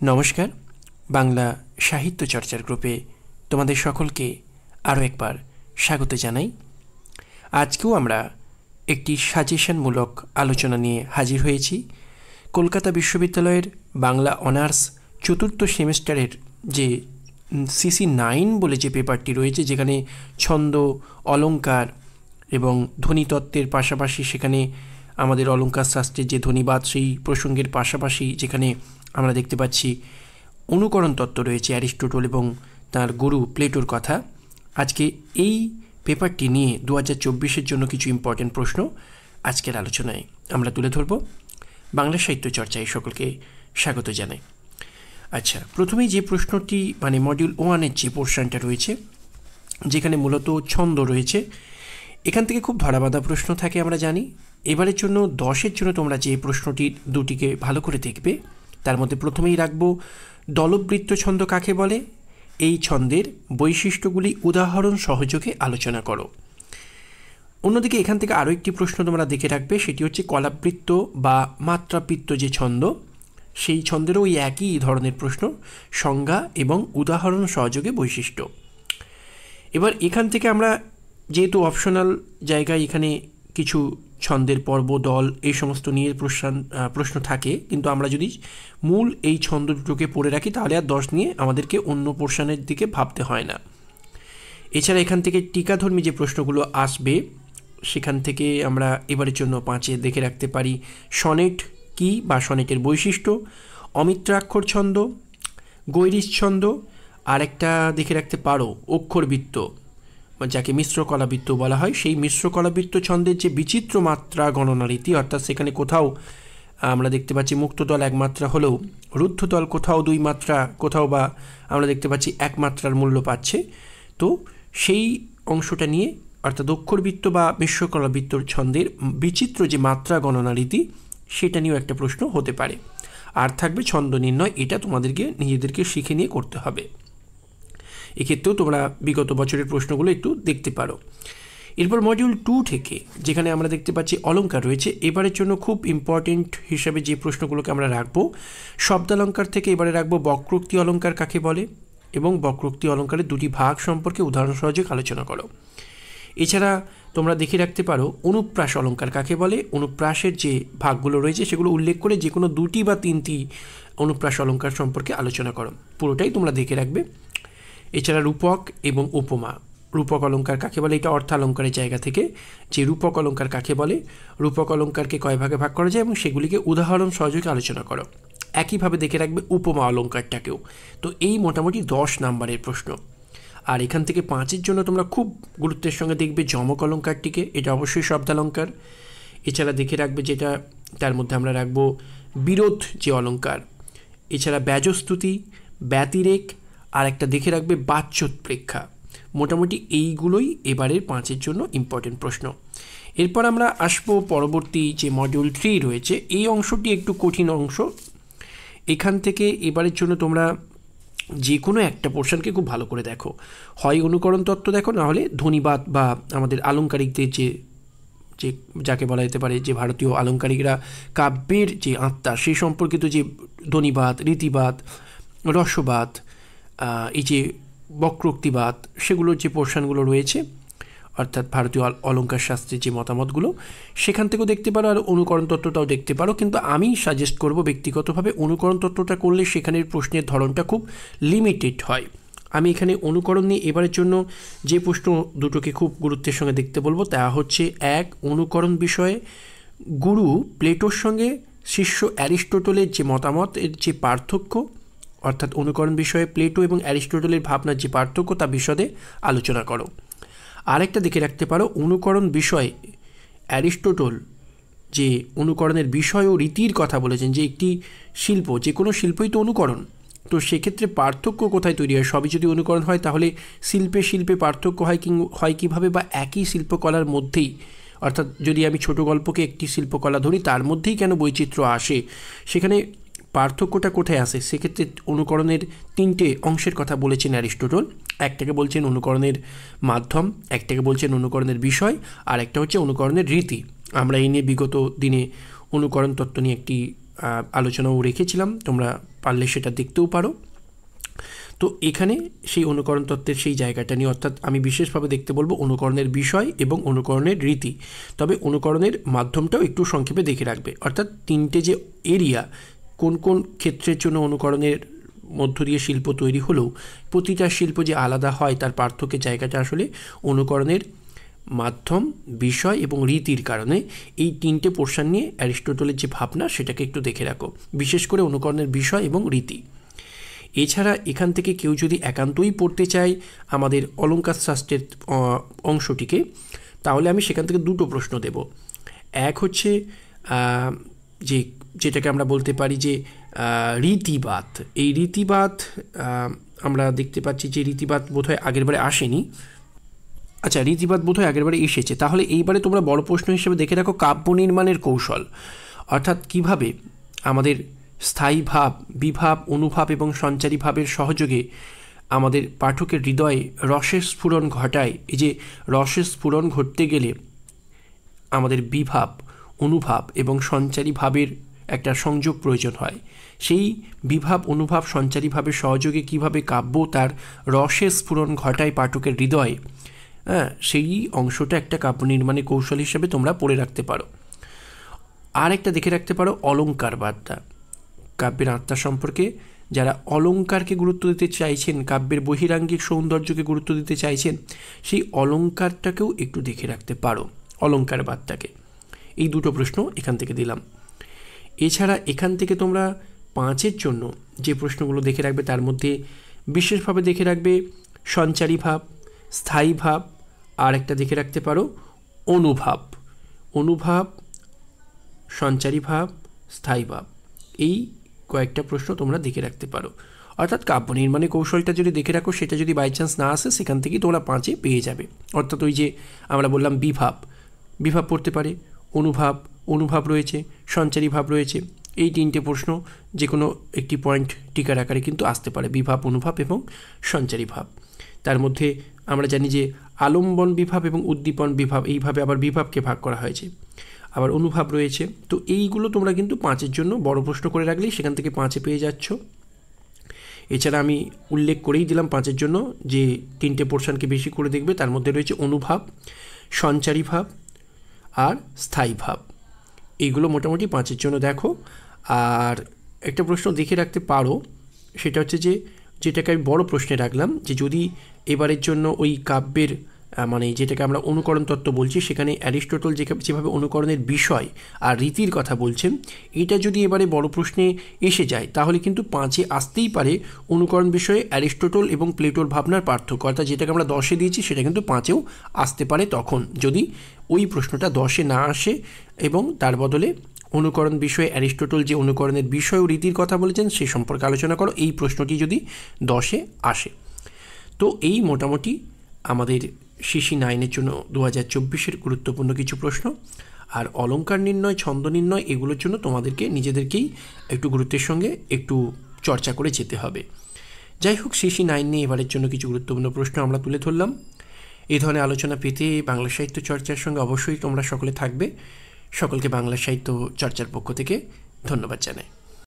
নমস্কার, বাংলা সাহিত্য চর্চার গ্রুপে তোমাদের সকলকে আরও একবার স্বাগত জানাই। আজকেও আমরা একটি সাজেশনমূলক আলোচনা নিয়ে হাজির হয়েছি। কলকাতা বিশ্ববিদ্যালয়ের বাংলা অনার্স চতুর্থ সেমেস্টারের যে সিসি 9 বলে যে পেপারটি রয়েছে, যেখানে ছন্দ, অলঙ্কার এবং ধ্বনিতত্ত্বের পাশাপাশি সেখানে আমাদের অলঙ্কার শাস্ত্রের যে ধ্বনিবাদ সেই প্রসঙ্গের পাশাপাশি যেখানে আমরা দেখতে পাচ্ছি অনুকরণ তত্ত্ব রয়েছে অ্যারিস্টটল এবং তার গুরু প্লেটোর কথা। আজকে এই পেপারটি নিয়ে 2024-এর জন্য কিছু ইম্পর্টেন্ট প্রশ্ন আজকের আলোচনায় আমরা তুলে ধরব। বাংলা সাহিত্য চর্চায় সকলকে স্বাগত জানাই। আচ্ছা, প্রথমেই যে প্রশ্নটি মডিউল 1-এর যে পোর্শনটা রয়েছে, যেখানে মূলত ছন্দ রয়েছে, এখান থেকে খুব ধরাবাঁধা প্রশ্ন থাকে আমরা জানি। এবারের জন্য 10-এর জন্য তোমরা যে প্রশ্নটির দুটিকে ভালো করে দেখবে, তার মধ্যে প্রথমেই রাখবো দলবৃত্ত ছন্দ কাকে বলে, এই ছন্দের বৈশিষ্ট্যগুলি উদাহরণ সহযোগে আলোচনা করো। অন্যদিকে এখান থেকে আরও একটি প্রশ্ন তোমরা দেখে রাখবে, সেটি হচ্ছে কলাবৃত্ত বা মাত্রাবৃত্ত যে ছন্দ, সেই ছন্দেরও ওই একই ধরনের প্রশ্ন, সংজ্ঞা এবং উদাহরণ সহযোগে বৈশিষ্ট্য। এবার এখান থেকে আমরা যেহেতু অপশনাল জায়গায় এখানে কিছু ছন্দের পর্ব, দল এই সমস্ত নিয়ে প্রশ্ন থাকে, কিন্তু আমরা যদি মূল এই ছন্দ দুটোকে পড়ে রাখি তাহলে আর 10 নিয়ে আমাদেরকে অন্য পোর্শনের দিকে ভাবতে হয় না। এছাড়া এখান থেকে টিকাধর্মী যে প্রশ্নগুলো আসবে, সেখান থেকে আমরা এবারের জন্য 5-এ দেখে রাখতে পারি সনেট কি বা সনেটের বৈশিষ্ট্য, অমিত্রাক্ষর ছন্দ, গৈরিশ ছন্দ, আর একটা দেখে রাখতে পারো অক্ষরবৃত্ত, যাকে মিশ্র কলাবৃত্ত বলা হয়। সেই মিশ্র কলাবৃত্ত ছন্দের যে বিচিত্র মাত্রা গণনা রীতি, অর্থাৎ সেখানে কোথাও আমরা দেখতে পাচ্ছি মুক্তদল 1 মাত্রা হলেও রুদ্ধদল কোথাও 2 মাত্রা, কোথাও বা আমরা দেখতে পাচ্ছি 1 মাত্রার মূল্য পাচ্ছে। তো সেই অংশটা নিয়ে, অর্থাৎ অক্ষরবৃত্ত বা মিশ্র কলাবৃত্ত ছন্দের বিচিত্র যে মাত্রা গণনা রীতি, সেটা নিয়েও একটা প্রশ্ন হতে পারে। আর থাকবে ছন্দ নির্ণয়, এটা তোমাদেরকে নিজেদেরকে শিখে নিয়ে করতে হবে। এক্ষেত্রেও তোমরা বিগত বছরের প্রশ্নগুলো একটু দেখতে পারো। এরপর মডিউল 2 থেকে যেখানে আমরা দেখতে পাচ্ছি অলঙ্কার রয়েছে, এবারের জন্য খুব ইম্পর্টেন্ট হিসাবে যে প্রশ্নগুলোকে আমরা রাখবো, শব্দালঙ্কার থেকে এবারে রাখবো বক্রোক্তি অলঙ্কার কাকে বলে এবং বক্রোক্তি অলঙ্কারের দুটি ভাগ সম্পর্কে উদাহরণ সহযোগে আলোচনা করো। এছাড়া তোমরা দেখে রাখতে পারো অনুপ্রাস অলঙ্কার কাকে বলে, অনুপ্রাসের যে ভাগগুলো রয়েছে সেগুলো উল্লেখ করে যে কোনো 2টি বা 3টি অনুপ্রাস অলঙ্কার সম্পর্কে আলোচনা করো। পুরোটাই তোমরা দেখে রাখবে। এছাড়া রূপক এবং উপমা, রূপক অলঙ্কার কাকে বলে, এটা অর্থালঙ্কারের জায়গা থেকে যে রূপক অলঙ্কার কাকে বলে, রূপক অলঙ্কারকে কয় ভাগে ভাগ করা যায় এবং সেগুলিকে উদাহরণ সহযোগে আলোচনা করো। একইভাবে দেখে রাখবে উপমা অলঙ্কারটাকেও। তো এই মোটামুটি 10 নাম্বারের প্রশ্ন। আর এখান থেকে 5-এর জন্য তোমরা খুব গুরুত্বের সঙ্গে দেখবে যমক অলঙ্কারটিকে, এটা অবশ্যই শব্দালঙ্কার। এছাড়া দেখে রাখবে যেটা তার মধ্যে আমরা রাখবো বিরোধ যে অলঙ্কার, এছাড়া ব্যজস্তুতি, ব্যতিরেক, আর একটা দেখে রাখবে বাচ্যোৎপ্রেক্ষা। মোটামুটি এইগুলোই এবারের 5-এর জন্য ইম্পর্টেন্ট প্রশ্ন। এরপর আমরা আসবো পরবর্তী যে মডিউল 3 রয়েছে, এই অংশটি একটু কঠিন অংশ। এখান থেকে এবারের জন্য তোমরা যে কোনো একটা পোর্শনকে খুব ভালো করে দেখো, হয় অনুকরণ তত্ত্ব দেখো, না হলে ধ্বনিবাদ বা আমাদের আলঙ্কারিকদের যে যাকে বলা যেতে পারে যে ভারতীয় আলঙ্কারিকরা কাব্যের যে আত্মা সেই সম্পর্কিত যে ধ্বনিবাদ, রীতিবাদ, রসবাদ, এই যে বক্রোক্তিবাদ, সেগুলোর যে পোর্শনগুলো রয়েছে, অর্থাৎ ভারতীয় অলঙ্কার শাস্ত্রের যে মতামতগুলো, সেখান থেকেও দেখতে পারো, আর অনুকরণ তত্ত্বটাও দেখতে পারো। কিন্তু আমি সাজেস্ট করব ব্যক্তিগতভাবে অনুকরণ তত্ত্বটা করলে সেখানের প্রশ্নের ধরনটা খুব লিমিটেড হয়। আমি এখানে অনুকরণ নিয়ে এবারের জন্য যে প্রশ্ন দুটোকে খুব গুরুত্বের সঙ্গে দেখতে বলবো, তা হচ্ছে 1, অনুকরণ বিষয়ে গুরু প্লেটোর সঙ্গে শিষ্য অ্যারিস্টটলের যে মতামতের যে পার্থক্য, অর্থাৎ অনুকরণ বিষয়ে প্লেটো এবং অ্যারিস্টটলের ভাবনার যে পার্থক্য তা বিশদে আলোচনা করো। আরেকটা দেখে রাখতে পারো অনুকরণ বিষয়ে অ্যারিস্টটল যে অনুকরণের বিষয় ও রীতির কথা বলেছেন, যে একটি শিল্প, যে কোনো শিল্পই তো অনুকরণ, তো সেক্ষেত্রে পার্থক্য কোথায় তৈরি হয়। সবই যদি অনুকরণ হয় তাহলে শিল্পে শিল্পে পার্থক্য হয় কীভাবে, বা একই শিল্পকলার মধ্যেই, অর্থাৎ যদি আমি ছোট গল্পকে একটি শিল্পকলা ধরি, তার মধ্যেই কেন বৈচিত্র্য আসে, সেখানে পার্থক্যটা কোথায় আসে। সেক্ষেত্রে অনুকরণের 3টে অংশের কথা বলেছেন অ্যারিস্টটল। একটাকে বলছেন অনুকরণের মাধ্যম, একটাকে বলছেন অনুকরণের বিষয়, আর একটা হচ্ছে অনুকরণের রীতি। আমরা এই নিয়ে বিগত দিনে অনুকরণ তত্ত্ব নিয়ে একটি আলোচনাও রেখেছিলাম, তোমরা পারলে সেটা দেখতেও পারো। তো এখানে সেই অনুকরণ তত্ত্বের সেই জায়গাটা নিয়ে, অর্থাৎ আমি বিশেষভাবে দেখতে বলবো অনুকরণের বিষয় এবং অনুকরণের রীতি, তবে অনুকরণের মাধ্যমটাও একটু সংক্ষেপে দেখে রাখবে। অর্থাৎ তিনটে যে এরিয়া, কোন কোন ক্ষেত্রের জন্য অনুকরণের মধ্য দিয়ে শিল্প তৈরি হলেও প্রতিটা শিল্প যে আলাদা হয় তার পার্থক্যের জায়গাটা আসলে অনুকরণের মাধ্যম, বিষয় এবং রীতির কারণে। এই তিনটে পোর্শন নিয়ে অ্যারিস্টটলের যে ভাবনা সেটাকে একটু দেখে রাখো, বিশেষ করে অনুকরণের বিষয় এবং রীতি। এছাড়া এখান থেকে কেউ যদি একান্তই পড়তে চায় আমাদের অলঙ্কার শাস্ত্রের অংশটিকে, তাহলে আমি সেখান থেকে দুটো প্রশ্ন দেব। এক হচ্ছে যেটাকে আমরা বলতে পারি যে রীতিবাদ। এই রীতিবাদ আমরা দেখতে পাচ্ছি যে রীতিবাদ বোধহয় আগেরবারে আসেনি। আচ্ছা, রীতিবাদ বোধহয় আগেরবারে এসেছে। তাহলে এইবারে তোমরা বড় প্রশ্ন হিসেবে দেখে রাখো কাব্য নির্মাণের কৌশল, অর্থাৎ কিভাবে আমাদের স্থায়ী ভাব, বিভাব, অনুভাব এবং সঞ্চারী ভাবের সহযোগে আমাদের পাঠকের হৃদয়ে রসের স্ফুরণ ঘটায়। এই যে রসের স্ফুরণ ঘটতে গেলে আমাদের বিভাব, অনুভাব এবং সঞ্চারী ভাবের একটা সংযোগ প্রয়োজন হয়। সেই বিভাব, অনুভাব, সঞ্চারী ভাবের সহযোগে কিভাবে কাব্য তার রসের স্ফুরণ ঘটায় পাঠকের হৃদয়ে, সেই অংশটা একটা কাব্য নির্মাণের কৌশল হিসেবে তোমরা পড়ে রাখতে পারো। আর একটা দেখে রাখতে পারো অলঙ্কারবাদটা। কাব্যের আত্মা সম্পর্কে যারা অলঙ্কারকে গুরুত্ব দিতে চাইছেন, কাব্যের বহিরাঙ্গিক সৌন্দর্যকে গুরুত্ব দিতে চাইছেন, সেই অলঙ্কারটাকেও একটু দেখে রাখতে পারো, অলঙ্কারবাদটাকে। এই দুটো প্রশ্ন এখান থেকে দিলাম। এছাড়া এখান থেকে তোমরা 5-এর জন্য যে প্রশ্নগুলো দেখে রাখবে তার মধ্যে বিশেষভাবে দেখে রাখবে সঞ্চারী ভাব, স্থায়ী ভাব, আর একটা দেখে রাখতে পারো অনুভাব। অনুভাব, সঞ্চারী ভাব, স্থায়ী ভাব, এই কয়েকটা প্রশ্ন তোমরা দেখে রাখতে পারো। অর্থাৎ কাব্য নির্মাণের কৌশলটা যদি দেখে রাখো, সেটা যদি বাই চান্স না আসে সেখান থেকেই তোমরা 5-এ পেয়ে যাবে। অর্থাৎ ওই যে আমরা বললাম বিভাব, বিভাব পড়তে পারে, অনুভাব, অনুভাব রয়েছে, সঞ্চারী ভাব রয়েছে। এই তিনটে প্রশ্ন যে কোনো একটি পয়েন্ট টিকার আকারে কিন্তু আসতে পারে, বিভাব, অনুভাব এবং সঞ্চারী ভাব। তার মধ্যে আমরা জানি যে আলম্বন বিভাব এবং উদ্দীপন বিভাব, এইভাবে আবার বিভাবকে ভাগ করা হয়েছে। আবার অনুভাব রয়েছে। তো এইগুলো তোমরা কিন্তু 5-এর জন্য বড় প্রশ্ন করে রাখলেই সেখান থেকে 5-এ পেয়ে যাচ্ছ। এছাড়া আমি উল্লেখ করেই দিলাম 5-এর জন্য যে তিনটে পোর্শনকে বেশি করে দেখবে, তার মধ্যে রয়েছে অনুভাব, সঞ্চারী ভাব আর স্থায়ী ভাব। এইগুলো মোটামুটি 5-এর জন্য দেখো। আর একটা প্রশ্ন দেখে রাখতে পারো, সেটা হচ্ছে যে যেটাকে আমি বড় প্রশ্নে রাখলাম, যে যদি এবারের জন্য ওই কাব্যের মানে যেটাকে আমরা অনুকরণ তত্ত্ব বলছি, সেখানে অ্যারিস্টটল যেভাবে অনুকরণের বিষয় আর রীতির কথা বলছেন, এটা যদি এবারে বড় প্রশ্নে এসে যায় তাহলে কিন্তু 5-এ আসতেই পারে অনুকরণ বিষয়ে অ্যারিস্টটল এবং প্লেটোর ভাবনার পার্থক্য। অর্থাৎ যেটাকে আমরা 10-এ দিয়েছি সেটা কিন্তু 5-এও আসতে পারে, তখন যদি ওই প্রশ্নটা 10-এ না আসে এবং তার বদলে অনুকরণ বিষয়ে অ্যারিস্টটল যে অনুকরণের বিষয় ও রীতির কথা বলেছেন সে সম্পর্কে আলোচনা করো, এই প্রশ্নটি যদি 10-এ আসে। তো এই মোটামুটি আমাদের সিসি 9-এর জন্য 2024-এর গুরুত্বপূর্ণ কিছু প্রশ্ন। আর অলঙ্কার নির্ণয়, ছন্দ নির্ণয়, এগুলোর জন্য তোমাদেরকে নিজেদেরকেই একটু গুরুত্বের সঙ্গে একটু চর্চা করে যেতে হবে। যাই হোক, সিসি 9 নিয়ে এবারের জন্য কিছু গুরুত্বপূর্ণ প্রশ্ন আমরা তুলে ধরলাম। এই ধরনের আলোচনা পেতে বাংলা সাহিত্য চর্চার সঙ্গে অবশ্যই তোমরা সকলে থাকবে। সকলকে বাংলা সাহিত্য চর্চার পক্ষ থেকে ধন্যবাদ জানাই।